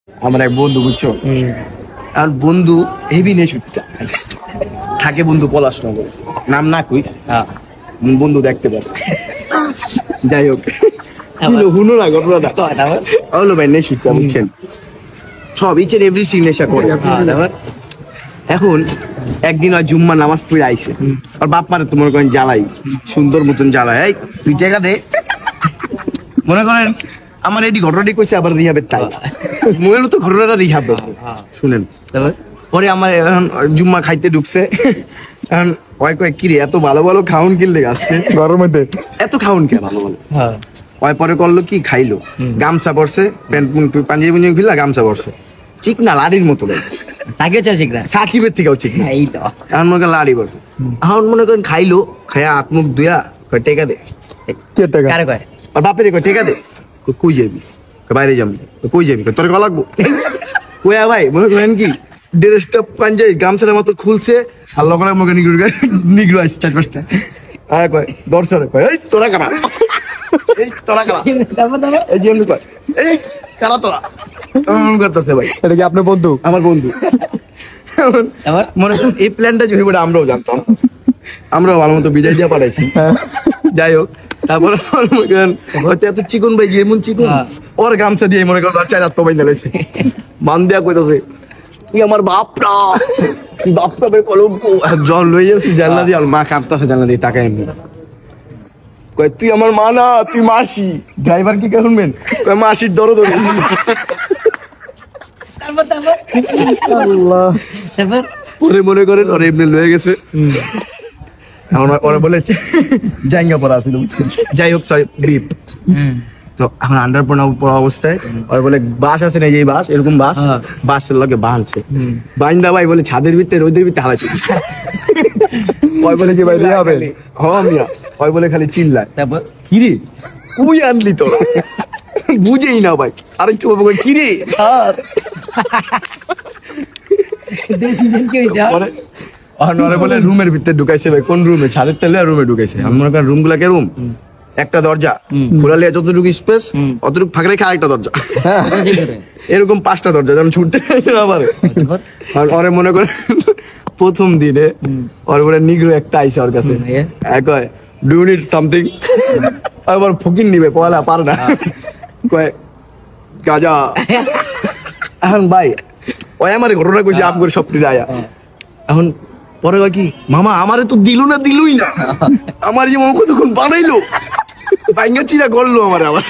আমার এক বন্ধু বুঝছো, আর বন্ধু হেভি নেশুটটা থাকে, বন্ধু পলাশনগর, নাম না কই, বন্ধু দেখতে পারে। যাই হোক, হুনো না ঘটনাটা হলো ভাই, নেশুটটা বুঝছেন, সব ইচ এন্ড এভরিথিং নেশা করে। এখন একদিন ওই জুম্মা নামাজ পড়ে আইছে, আর বাপ মারে তো মনে করেন জ্বালাই, সুন্দর মতন জ্বালাই, এই তুই টাকা দে, মনে করেন আমার এটি ঘটনাটি কইছে আবার রিহাবের তাই মনে তো ঘটনাটা রিহাব শুনেন। পরে আমার এখন জুম্মা খাইতে ঢুকছে, এখন ওই কয় কিরে এত ভালো ভালো খাউন কিনলে আসছে ঘরের মধ্যে, এত খাউন কে ভালো ভালো। ওই পরে করলো কি, খাইলো, গামছা পরছে, প্যান্ট পাঞ্জাবি পুঞ্জাবি খুললা, গামছা পরছে, চিকনা লাড়ির মতো ভাই, সাকিবের থেকেও চিকনা, এখন মনে করেন লাড়ি পরছে। এখন মনে করেন খাইলো, খাইয়া হাত মুখ ধুয়া কয় টেকা দে, আর বাপের কয় টেকা দে, কই যাবি, বাইরে যাবো, কই যাবি, তোর ক লাগবো, কয়া ভাই মনে করেন কি ড্রেসটা পাঞ্জাবি গামছার মতো খুলছে, আর লগলে মুখে নিগ্রো আসছে 4-5টা, আর কয় দর্শনে কয় এই তোরা কারা, এই তোরা কারা, এই যে এমনি কয় এই কারা তোরা, করতেছে ভাই। এটা কি আপনার বন্ধু? আমার বন্ধু। মনে এই প্ল্যানটা যদি আমরাও জানতাম, আমরাও ভালো মতো বিদায় দিয়ে পাঠাইছি। যাই হোক, তারপরে এত চিকন ভাই, যেমন চিকন ওর গামছা দিয়ে মনে করো 4 হাত পাই নালাইছে, মান দিয়া কইতাছে তুই আমার বাপরা, তুই বাপরা বের কলঙ্ক, জল লই যাচ্ছি জানলা দিয়ে, আর মা কাঁদতেছে জানলা দিয়ে তাকায়, এমনি কয় তুই আমার মা না, তুই মাসি। ড্রাইভার কি শুনবেন, কয় মাসির দরদ হয়েছি। পরে মনে করেন ওরা এমনি লয়ে গেছে, ওরা বলেছে জাইঙ্গা পড়া ছিল, যাই হোক সরি বিপ। তো এখন আন্ডার পড়া অবস্থায় ওরা বলে বাস আছে না, এই বাস, এরকম বাস, বাসের লগে বাঁধছে, বাইন্দা ভাই বলে ছাদের ভিতরে রোদের ভিতরে হালাচ্ছে, ওই বলে কি ভাই রে হবে, হ্যাঁ মিয়া, ওই বলে খালি চিল্লায়, কি রে তুই আনলি তোরা, বুঝেই না ভাই, আরেকটু বলবো কি রে আর বলে রুমের ভিতরে ঢুকাইছে ভাই, কোন রুমে, ছাদের তেলে রুমে ঢুকাইছে। আমি মনে করেন রুম গুলাকে, রুম একটা দরজা খোলালে যতটুকু স্পেস অতটুকু ফাঁকা রেখে আরেকটা দরজা, এরকম 5টা দরজা, যেমন ছুটতে না পারে। আর ওরে মনে করেন প্রথম দিনে ওর বলে নিগ্রো একটা আইসে ওর কাছে, কয় ডু ইউ নিড সামথিং, আবার ফকির নিবে পয়লা পারে না, কয় গাজা। এখন ভাই ওই আমার ঘটনা কইছে আপ করে সবটি আয়া, এখন পরে কয় কি মামা আমারে তো দিলু না, দিলুই না, আমার যে মামা কতক্ষণ বানাইলো, বাইঙ্গা চিরা করলো আমার আবার।